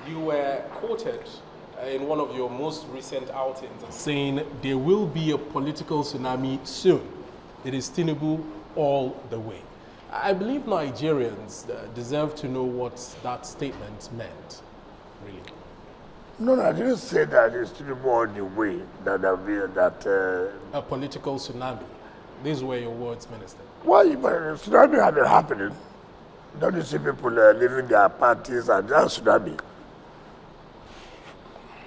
You were quoted in one of your most recent outings saying there will be a political tsunami soon. It is Tinubu all the way. I believe Nigerians deserve to know what that statement meant, really. No, I didn't say that it's Tinubu all the way, that there will be that... a political tsunami. These were your words, Minister. Well, but tsunami had been happening. Don't you see people leaving their parties and that's tsunami?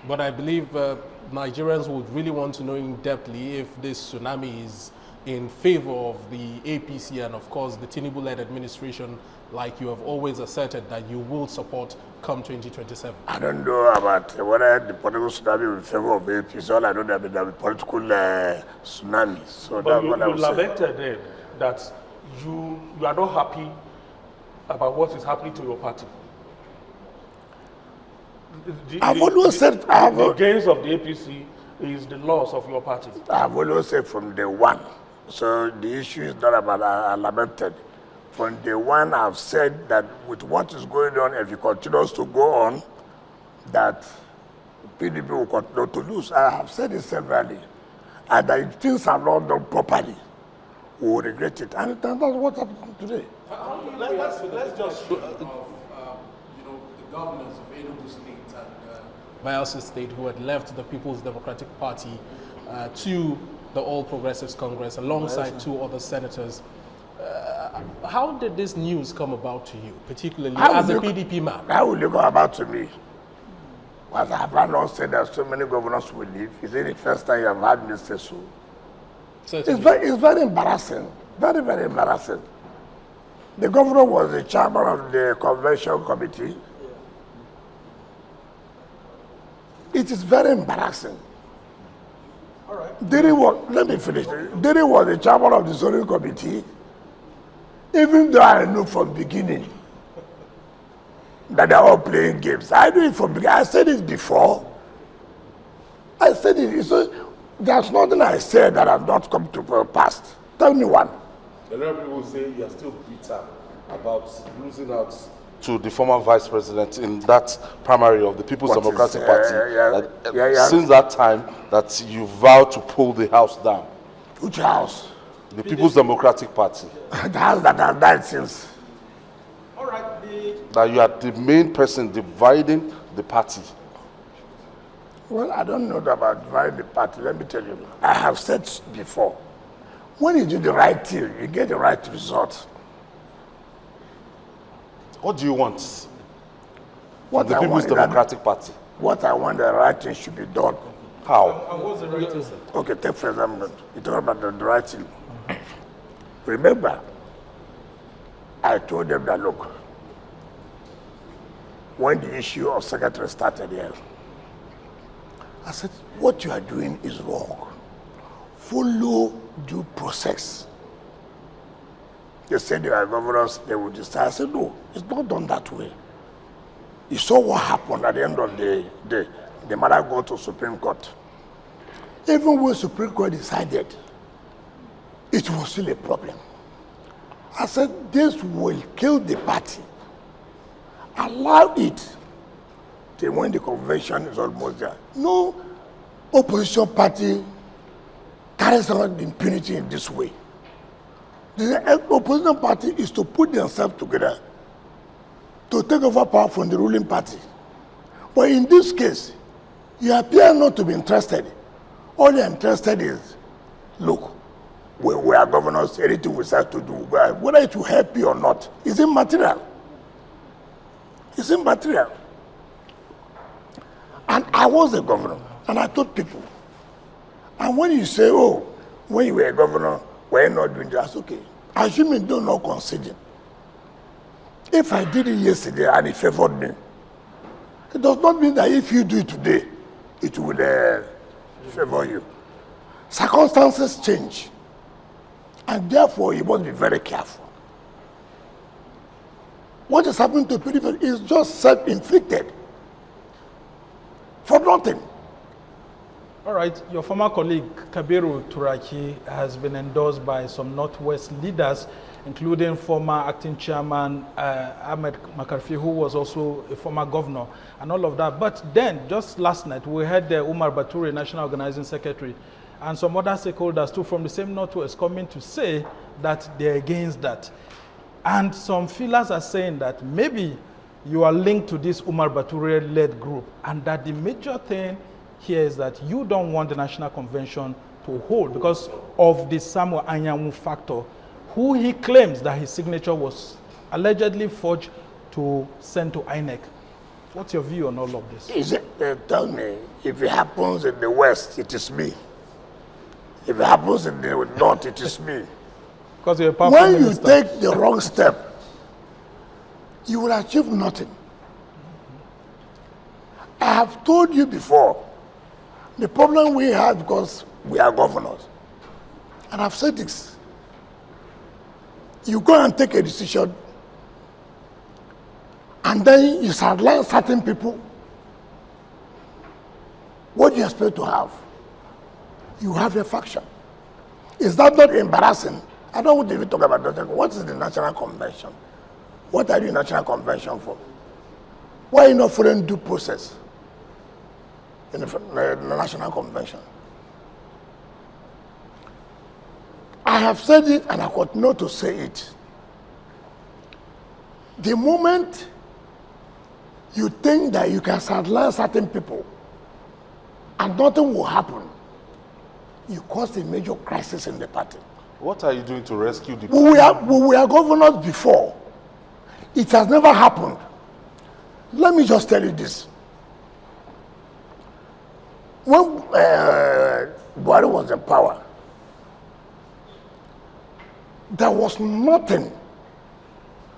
But I believe Nigerians would really want to know in depthly if this tsunami is in favor of the APC and, of course, the Tinubu-led administration, like you have always asserted that you will support come 2027. I don't know about whether the political tsunami will favor of APC. All I know that there will be political tsunami. So but that's what I you would say. lamented then that you are not happy about what is happening to your party. I've always said the gains of the APC is the loss of your party. I've always said from day one. So the issue is not about lamented. From day one, I've said that with what is going on, if it continues to go on, that PDP will continue to lose. I have said it severally. And that if things are not done properly, we will regret it. And that's what happened today. Let's just the governors of Enugu State and Bayelsa State who had left the People's Democratic Party to the All Progressives Congress alongside two other senators. How did this news come about to you, particularly as a PDP man? How will it come about to me? Well, have I not said that so many governors will leave? Is it the first time you have had me say so? It's very embarrassing. Very, very embarrassing. The governor was the chairman of the convention committee. It is very embarrassing. All right. Let me finish. Diri was the chairman of the zoning committee. Even though I knew from beginning that they're all playing games. I knew it from beginning. I said it before. I said it. So there's nothing I said that has not come to pass. Tell me one. A lot of people say you are still bitter about losing out to the former vice president in that primary of the People's Democratic Party. Since that time, that you vowed to pull the house down. Which house? The People's Democratic Party. The house that has died since. All right. That you are the main person dividing the party. Well, I don't know about dividing the party. Let me tell you. I have said before. When you do the right thing, you get the right result. What do you want What from the People's Democratic Party? What I want, the right thing should be done. How? And what's the right thing? Okay, take for example, you talk about the right thing. Remember, I told them that, look, when the issue of secretary started here, I said, what you are doing is wrong. Follow due process. They said there are governors, they would decide. I said, no, it's not done that way. You saw what happened at the end of the day. The matter go to Supreme Court. Even when Supreme Court decided, it was still a problem. I said, this will kill the party. Allow it till when the convention is almost there. No opposition party carries out impunity in this way. The opposition party is to put themselves together to take over power from the ruling party. But in this case, you appear not to be interested. All you're interested is, look, we are governors, anything we start to do, whether it will help you or not, is immaterial. It's immaterial. And I was a governor, and I told people. And when you say, oh, when you were a governor, we're not doing that, okay. Assuming you're not conceding. If I did it yesterday and it favored me, it does not mean that if you do it today, it will favor you. Circumstances change. And therefore, you must be very careful. What is happening to people is just self-inflicted. For nothing. All right, your former colleague Kabiru Turaki has been endorsed by some Northwest leaders including former acting chairman Ahmed Makarfi, who was also a former governor, and all of that. But then, just last night, we had Umar Bature, National Organizing Secretary, and some other stakeholders too from the same Northwest coming to say that they're against that. And some feelers are saying that maybe you are linked to this Umar Bature-led group, and that the major thing here is that you don't want the National Convention to hold because of the Samuel Anyanwu factor, who he claims that his signature was allegedly forged to send to INEC. What's your view on all of this? Is it, tell me, if it happens in the West, it is me. If it happens in the North, it is me. Because you're a powerful when minister. you take the wrong step, you will achieve nothing. I have told you before, the problem we have because we are governors. And I've said this. You go and take a decision, and then you sideline certain people. What do you expect to have? You have a faction. Is that not embarrassing? I don't want to even talk about that. What is the National Convention? What are you in National Convention for? Why are you not following due process in the National Convention? I have said it and I continue to say it. The moment you think that you can sideline certain people and nothing will happen, you cause a major crisis in the party. What are you doing to rescue the We were governors before. It has never happened. Let me just tell you this. When Buhari was in power, there was nothing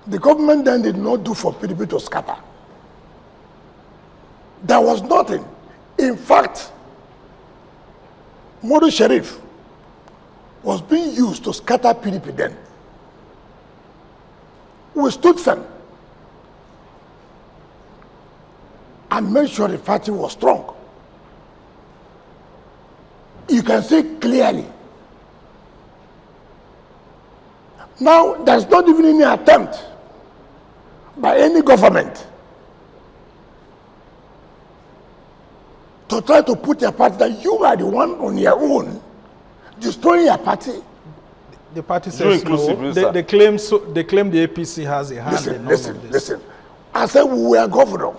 the government then did not do for PDP to scatter. There was nothing. In fact, Modu Sharif was being used to scatter PDP then. We stood firm and made sure the party was strong. You can see clearly. Now, there's not even any attempt by any government to try to put your party that you are the one on your own destroying your party. The party says no. They claim the APC has a hand in all of this. Listen. I said we were governors.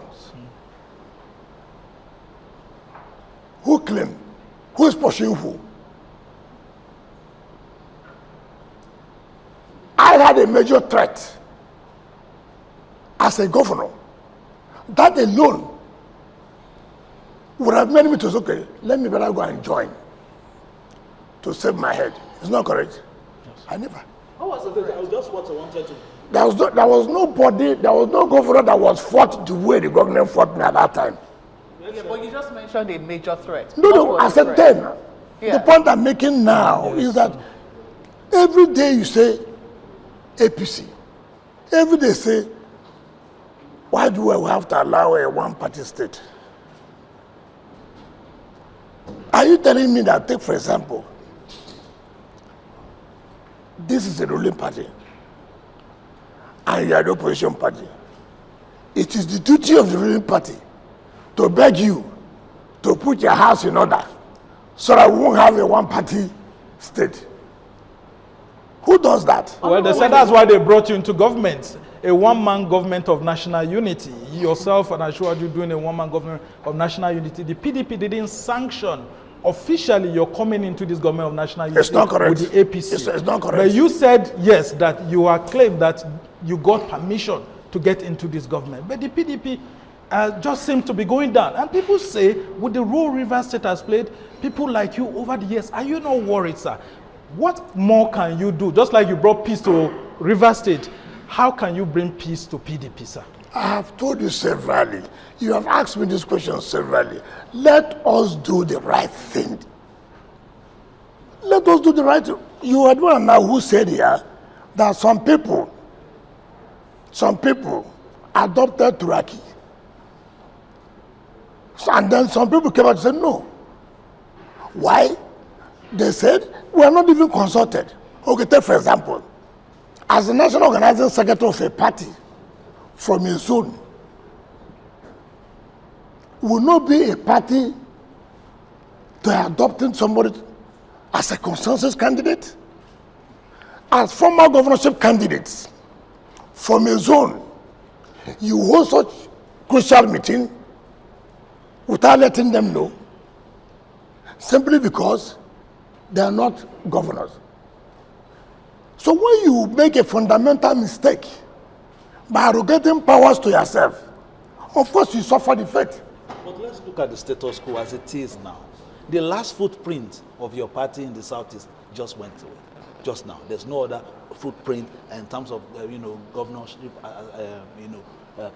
Who claimed? Who is pursuing who? I had a major threat as a governor. That alone would have made me to say, okay, let me better go and join to save my head. It's not correct. Yes. I never. How was it? That was just what I wanted to. There was no governor that was fought the way the government fought me at that time. Yeah, but you just mentioned a major threat. No, I said then. Yeah. The point I'm making now is that every day you say APC, every day say, why do we have to allow a one-party state? Are you telling me that, take for example, this is a ruling party and you are the opposition party. It is the duty of the ruling party to beg you to put your house in order so that we won't have a one-party state. Who does that? Well, they said that's why they brought you into government, a one-man government of national unity. Yourself and Ashwaju doing a one-man government of national unity. The PDP didn't sanction officially you're coming into this government of national unity. It's not correct. With the APC. It's not correct. But you said, yes, that you are claimed that you got permission to get into this government. But the PDP just seems to be going down. And people say, with the role Rivers State has played, people like you over the years, are you not worried, sir? What more can you do? Just like you brought peace to Rivers State, how can you bring peace to PDP, sir? I have told you severally. You have asked me this question severally. Let us do the right thing. Let us do the right thing. You are the one now who said here that some people adopted Turaki. And then some people came out and said no. Why? They said, we are not even consulted. Okay, take for example, as the national organizing secretary of a party from a zone, will not be a party to adopting somebody as a consensus candidate. As former governorship candidates from a zone, you hold such crucial meeting without letting them know, simply because they are not governors. So when you make a fundamental mistake by arrogating powers to yourself, of course you suffer the fate. But let's look at the status quo as it is now. The last footprint of your party in the Southeast just went away, just now. There's no other footprint in terms of, governorship,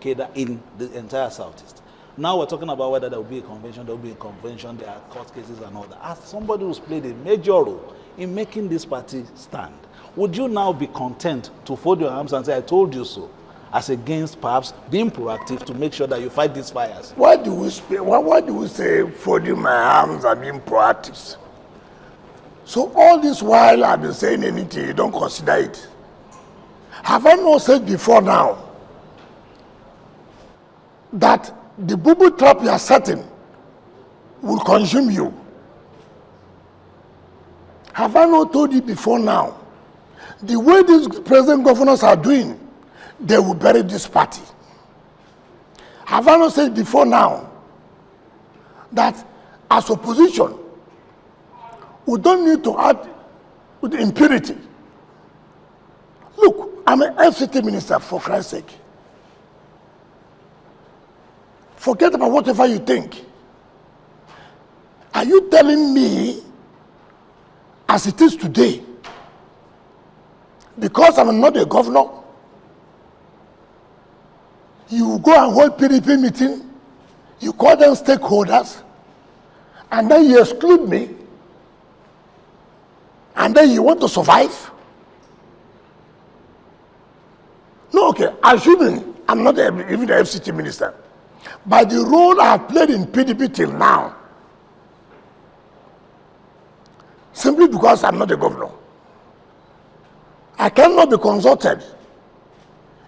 cadre in the entire Southeast. Now we're talking about whether there will be a convention, there are court cases and all that. As somebody who's played a major role in making this party stand, would you now be content to fold your arms and say, I told you so, as against perhaps being proactive to make sure that you fight these fires? Why do we say folding my arms and being proactive? So all this while I've been saying anything, you don't consider it. Have I not said before now that the booby trap you are setting will consume you? Have I not told you before now? The way these present governors are doing, they will bury this party. Have I not said before now that as opposition, we don't need to act with impunity? Look, I'm an FCT minister, for Christ's sake. Forget about whatever you think. Are you telling me, as it is today, because I'm not a governor, you go and hold PDP meeting, you call them stakeholders, and then you exclude me, and then you want to survive? No, okay, assuming I'm not even the FCT minister, by the role I have played in PDP till now, simply because I'm not a governor, I cannot be consulted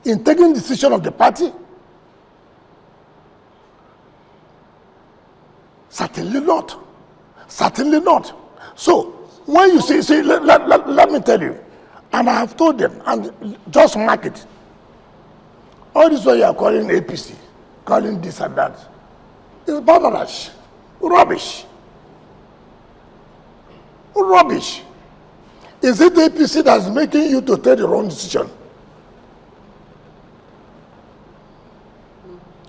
in taking decision of the party? Certainly not. Certainly not. So, when you see let me tell you, and I have told them, and just mark it, all this what you are calling APC, calling this and that, is barbarous, rubbish. Rubbish. Is it APC that's making you to take the wrong decision?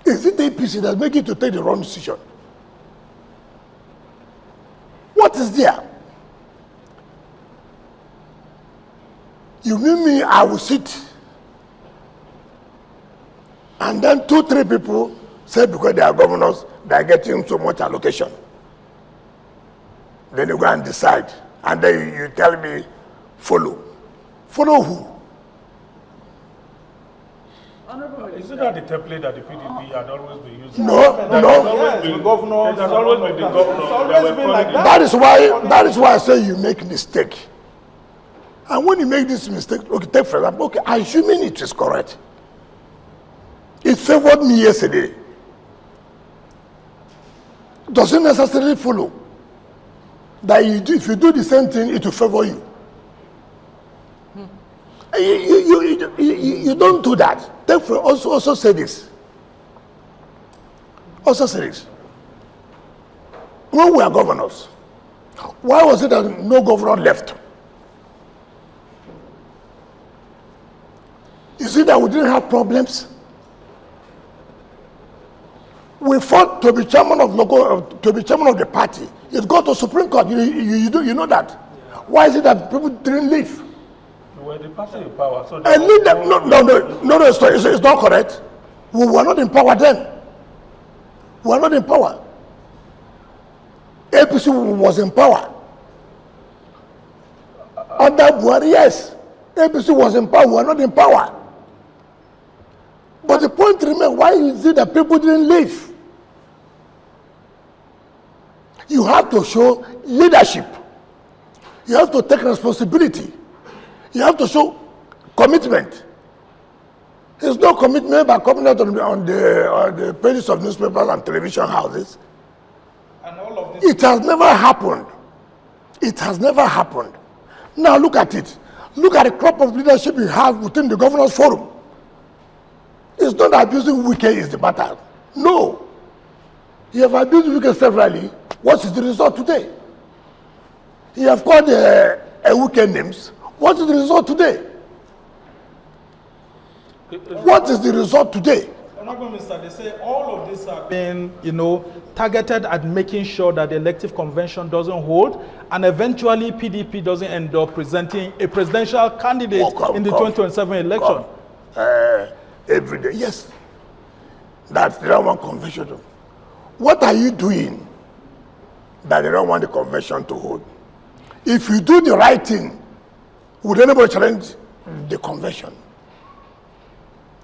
Is it APC that's making you to take the wrong decision? What is there? You mean me, I will sit, and then 2-3 people say because they are governors, they are getting so much allocation. Then you go and decide, and then you tell me, follow. Follow who? Isn't that the template that the PDP had always been using? No. The governor. It has always been the governor. It's always been like that. That is why I say you make mistake. And when you make this mistake, okay, take for example, okay, assuming it is correct, it favored me yesterday, doesn't necessarily follow that if you do the same thing, it will favor you. You don't do that. Therefore, also say this. Also say this. When we are governors, why was it that no governor left? Is it that we didn't have problems? We fought to be chairman of the party. It got to Supreme Court. You know that. Why is it that people didn't leave? Well, the party in power. So and leave them. No, it's not correct. We were not in power then. We were not in power. APC was in power. Under Buhari, yes. APC was in power. We were not in power. But the point remains, why is it that people didn't leave? You have to show leadership. You have to take responsibility. You have to show commitment. There's no commitment by coming out on the pages of newspapers and television houses. And all of this. It has never happened. It has never happened. Now look at it. Look at the crop of leadership you have within the governors forum. It's not abusing Wike is the matter. No. You have abused Wike severally. What is the result today? You have called a Wike names. What is the result today? What is the result today? Honorable Minister, they say all of this are being, targeted at making sure that the elective convention doesn't hold, and eventually PDP doesn't end up presenting a presidential candidate in the 2027 election. Every day, yes. That's the don't want convention. What are you doing that they don't want the convention to hold? If you do the right thing, would anybody challenge the convention?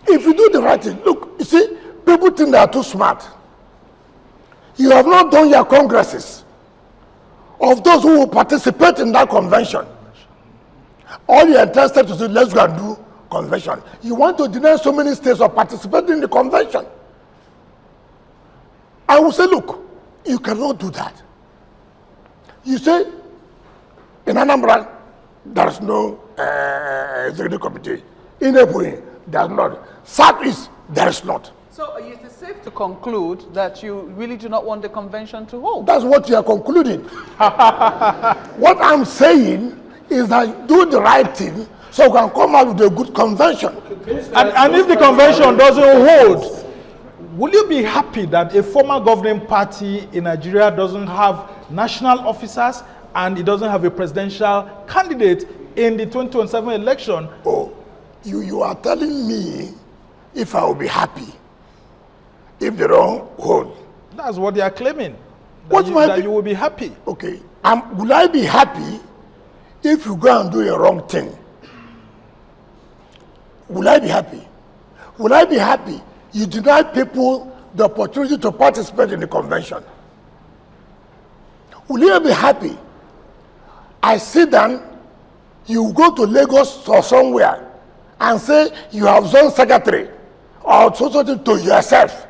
If you do the right thing, look, you see, people think they are too smart. You have not done your congresses of those who will participate in that convention. All you are interested to say, let's go and do convention. You want to deny so many states of participating in the convention. I will say, look, you cannot do that. You say, in Anambra, there is no executive committee. In Ebonyi, there is not. Southeast, there is not. So is it safe to conclude that you really do not want the convention to hold? That's what you are concluding. What I'm saying is that do the right thing so we can come out with a good convention. And if the convention doesn't hold, will you be happy that a former governing party in Nigeria doesn't have national officers and it doesn't have a presidential candidate in the 2027 election? Oh, you are telling me if I will be happy if they don't hold. That's what they are claiming. That you will be happy. Okay. Will I be happy if you go and do a wrong thing? Will I be happy? Will I be happy you deny people the opportunity to participate in the convention? Will you be happy I sit down, you go to Lagos or somewhere and say you have zone secretary or something to yourself?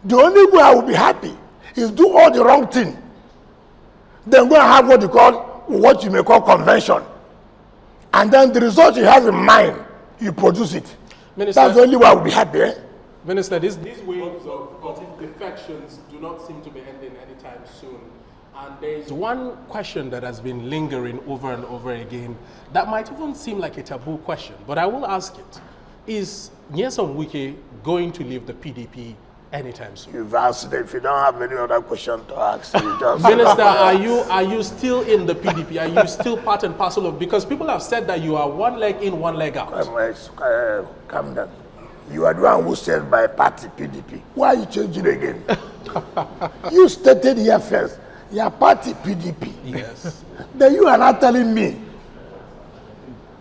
The only way I will be happy is do all the wrong thing. Then go and have what you may call convention. And then the result you have in mind, you produce it. Minister, that's the only way I will be happy. Minister, these waves of defections do not seem to be ending anytime soon. And there is one question that has been lingering over and over again that might even seem like a taboo question, but I will ask it. Is Nyesom Wike going to leave the PDP anytime soon? You've asked. If you don't have any other question to ask, you just Minister, are you still in the PDP? Are you still part and parcel of? Because people have said that you are one leg in, one leg out. Calm down. You are the one who said by party PDP. Why are you changing again? You stated here first. Your party PDP. Yes. Then you are not telling me.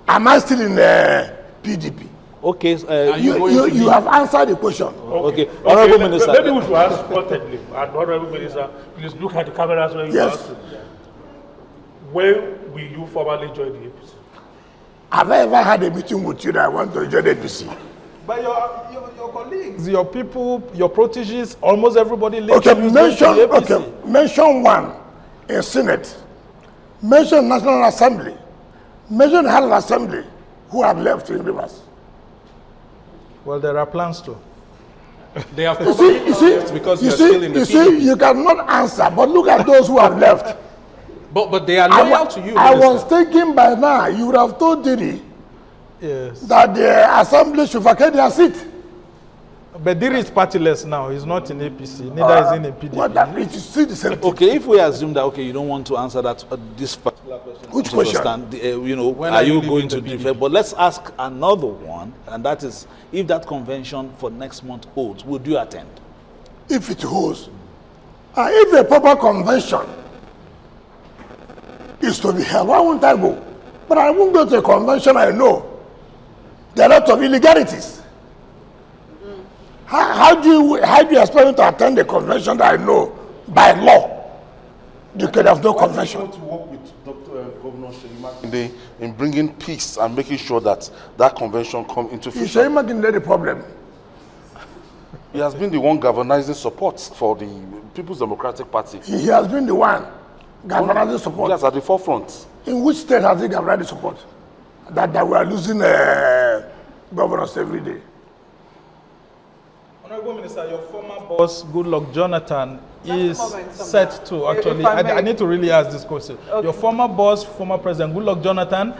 Am I still in the PDP? Okay, you have answered the question. Okay. Honorable Minister. Maybe we should ask pointedly, and Honorable Minister, please look at the cameras when you ask. When will you formally join the APC? Have I ever had a meeting with you that I want to join the APC? But your colleagues, your people, your proteges, almost everybody lives mention one in Senate, mention National Assembly, mention House of Assembly who have left in Rivers. Well, there are plans to. They have probably left because you are still in the PDP. See, you cannot answer, but look at those who have left. But they are loyal to you, I Minister. was thinking by now you would have told Diri Yes. that the assembly should vacate their seat. But Diri is partyless now. He's not in APC. Neither is he in PDP. What that it is still the same thing. Okay, if we assume that you don't want to answer that this particular question, Which question? When are you leaving going the to PDP? defer? But let's ask another one, and that is, if that convention for next month holds, would you attend? If it holds, if a proper convention is to be held, why won't I go? But I won't go to a convention I know there are a lot of illegalities. How do you expect me to attend a convention that I know by law You could have no convention. Why do you want to work with Governor Seyi Makinde in bringing peace and making sure that that convention come into fruition? Seyi Makinde the problem. He has been the one galvanizing support for the People's Democratic Party. He has been the one galvanizing support. Yes, at the forefront. In which state has he galvanized support? That we are losing governors every day. Honorable Minister, your former boss, Goodluck Jonathan, is set to actually, I need to really ask this question. Okay. Your former boss, former President Goodluck Jonathan,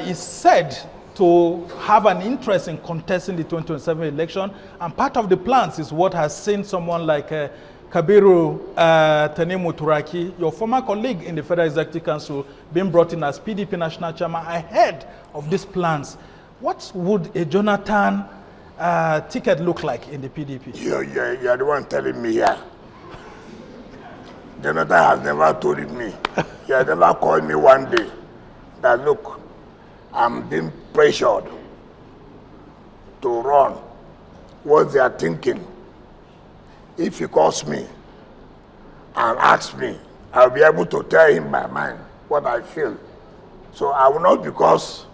is said to have an interest in contesting the 2027 election, and part of the plans is what has seen someone like Kabiru Tanimu Turaki, your former colleague in the Federal Executive Council, being brought in as PDP National Chairman ahead of these plans. What would a Jonathan ticket look like in the PDP? You're the one telling me here. Jonathan has never told me. He has never called me one day that, look, I'm being pressured to run. What they are thinking. If he calls me and asks me, I'll be able to tell him my mind, what I feel. So I will not, because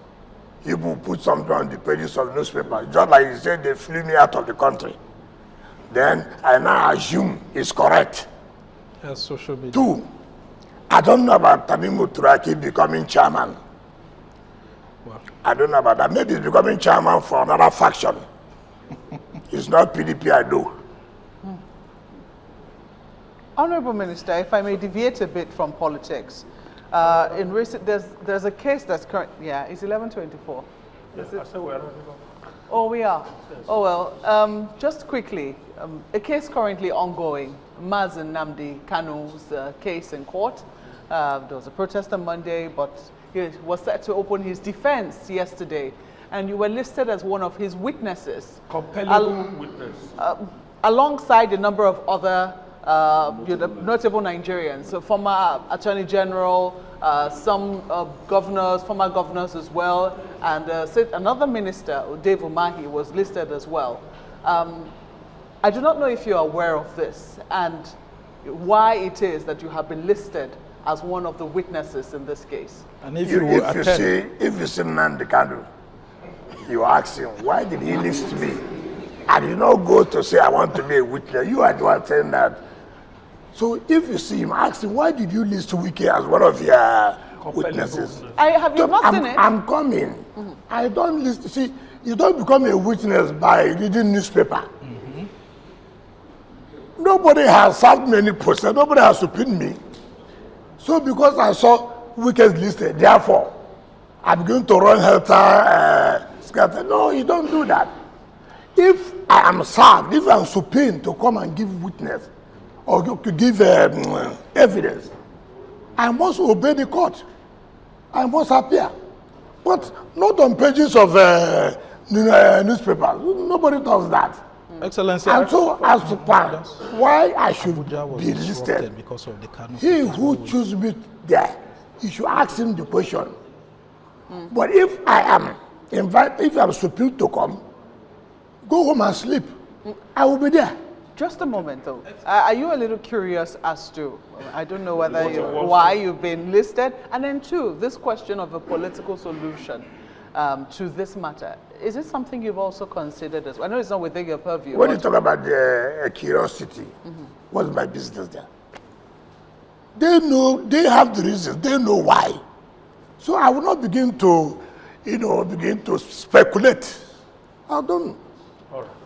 he will put something on the pages of the newspaper, just like he said they flew me out of the country. Then I now assume it's correct. Yes, social media. 2, I don't know about Tanimu Turaki becoming chairman. Wow. I don't know about that. Maybe he's becoming chairman for another faction. It's not PDP, I do. Honorable Minister, if I may deviate a bit from politics, in recent, there's a case that's current. Yeah, it's 11:24. Yes, I said we are. Oh, we are. Yes. Oh well. Just quickly, a case currently ongoing. Mazen Namdi Kanu's case in court. There was a protest on Monday, but he was set to open his defense yesterday, and you were listed as one of his witnesses. Compelling witness. Alongside a number of other notable Nigerians, so former Attorney General, some governors, former governors as well, and another minister, Dave Umahi, was listed as well. I do not know if you're aware of this and why it is that you have been listed as one of the witnesses in this case. And if you see Nnamdi Kanu, you ask him, why did he list me? I did not go to say I want to be a witness. You are the one saying that. So if you see him, ask him, why did you list Wike as one of your witnesses? Have you not seen it? I'm coming. Mm-hmm. I don't list. See, you don't become a witness by reading newspaper. Mm-hmm. Nobody has served me any process. Nobody has subpoenaed me. So because I saw Wike's listed, therefore, I'm going to run helter skelter. No, you don't do that. If I am served, if I'm subpoenaed to come and give witness, or to give evidence, I must obey the court. I must appear. But not on pages of newspapers. Nobody does that. Excellency. And so, as to why I should be listed, because of the he who chooses me there, you should ask him the question. But if I am invited, if I'm subpoenaed to come, go home and sleep. I will be there. Just a moment, though. Are you a little curious as to, I don't know whether why you've been listed, and then 2, this question of a political solution to this matter. Is it something you've also considered as well? I know it's not within your purview. When you talk about curiosity, what's my business there? They know, they have the reasons, they know why. So I will not begin to, begin to speculate. I don't.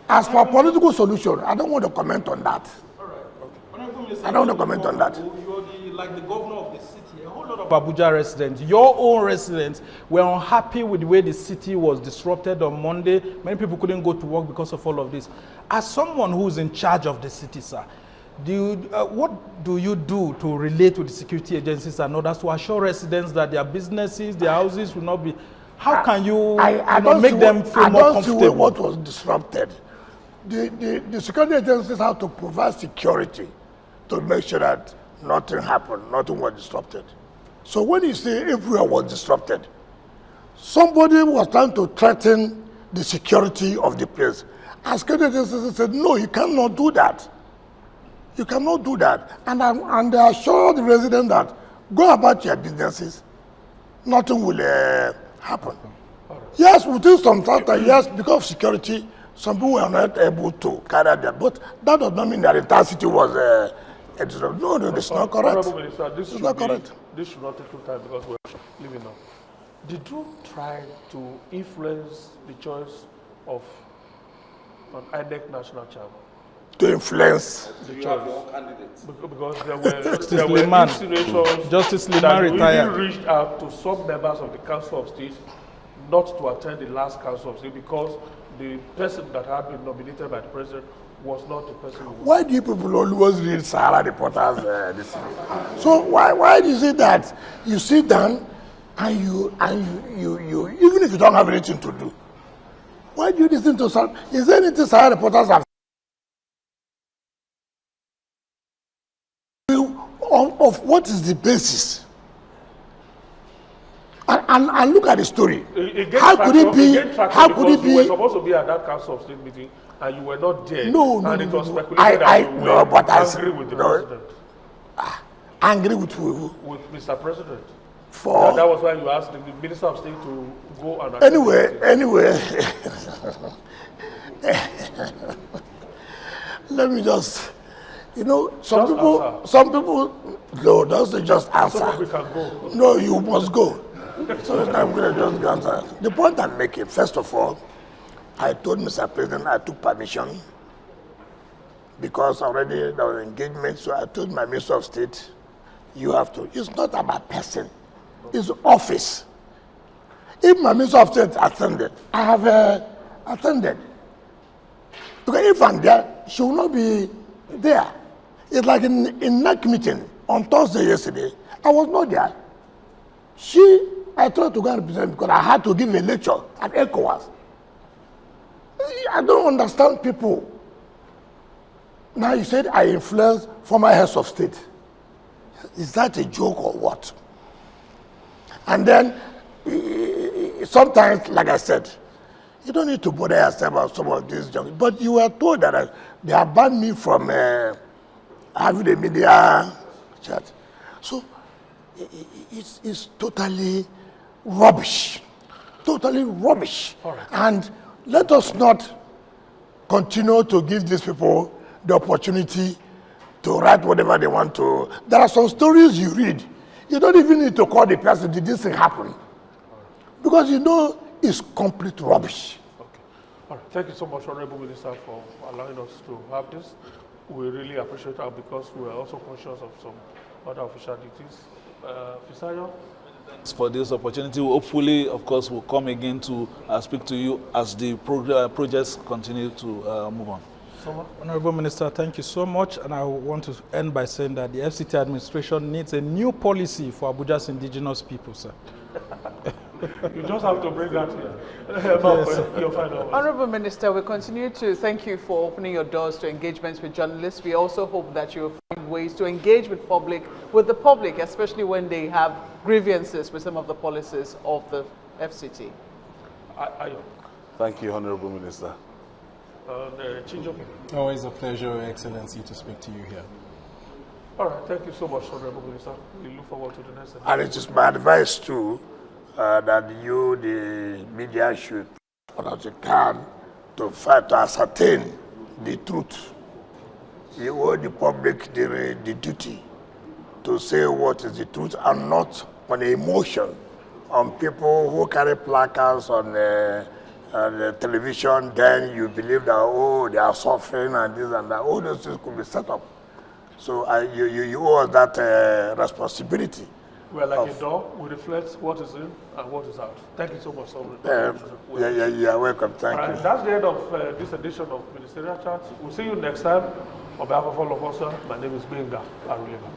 As for political solution, I don't want to comment on that. All right. Okay. I don't want to comment on that. You're like the governor of the city. A whole lot of Abuja residents, your own residents, were unhappy with the way the city was disrupted on Monday. Many people couldn't go to work because of all of this. As someone who's in charge of the city, sir, what do you do to relate with the security agencies and others to assure residents that their businesses, their houses will not be... How can you, make them feel more comfortable? I don't see what was disrupted. The security agencies have to provide security to make sure that nothing happened, nothing was disrupted. So when you say everywhere was disrupted, somebody was trying to threaten the security of the place. And security agencies said, no, you cannot do that. You cannot do that. And I assure the resident that go about your businesses, nothing will happen. Yes, within some time, yes, because of security, some people were not able to carry that. But that does not mean that the entire city was no, it's not correct. Honorable Minister, this It's not correct. This should not take too time because we're leaving now. Did you try to influence the choice of an INEC national chairman? To influence The choice? Because there were insinuations Justice that Liman you even retired. reached out to some members of the Council of State not to attend the last Council of State because the person that had been nominated by the president was not the person who was. Why do you people always read Sahara reporters? So why do you say that you sit down and you even if you don't have anything to do, why do you listen to some? Is there anything Sahara reporters have of what is the basis? And look at the story. How could it be? How could it be? You were supposed to be at that Council of State meeting and you were not there. No, and it was no. speculated that you were angry with the president. Angry with who? With Mr. President. For That was why you asked the Minister of State to go and anyway. Let me just, some people, no, don't just answer. So we can go. No, you must go. So I'm going to just go answer. The point I'm making, first of all, I told Mr. President I took permission because already there was engagement. So I told my Minister of State, you have to. It's not about person. It's office. If my Minister of State attended, I have attended. Because if I'm there, she will not be there. It's like in NAC meeting on Thursday yesterday, I was not there. I tried to go and represent because I had to give a lecture at ECOWAS. I don't understand people. Now you said I influenced former heads of state. Is that a joke or what? And then sometimes, like I said, you don't need to bother yourself about some of these junk. But you were told that they have banned me from having a media chat. So it's totally rubbish. Totally rubbish. Right. And let us not continue to give these people the opportunity to write whatever they want to. There are some stories you read. You don't even need to call the person, did this thing happen? Because it's complete rubbish. Okay. All right. Thank you so much, Honorable Minister, for allowing us to have this. We really appreciate that because we are also conscious of some other official duties. Fisayo? Thanks for this opportunity. Hopefully, of course, we'll come again to speak to you as the projects continue to move on. Honorable Minister, thank you so much. And I want to end by saying that the FCT administration needs a new policy for Abuja's indigenous people, sir. You just have to bring that here. Honorable Minister, we continue to thank you for opening your doors to engagements with journalists. We also hope that you'll find ways to engage with the public, especially when they have grievances with some of the policies of the FCT. Thank you, Honorable Minister. Always a pleasure, Your Excellency, to speak to you here. All right, thank you so much, Honorable Minister. We look forward to the next. And it is my advice too that you, the media, should put out a can to fight to ascertain the truth. You owe the public the duty to say what is the truth and not on emotion on people who carry placards on the television. Then you believe that, they are suffering and this and that. All those things could be set up. So you owe us that responsibility. We're like a door. We reflect what is in and what is out. Thank you so much. Yeah, welcome. Thank you. That's the end of this edition of Ministerial Chat. We'll see you next time. On behalf of all of us, my name is Benga Aruleva.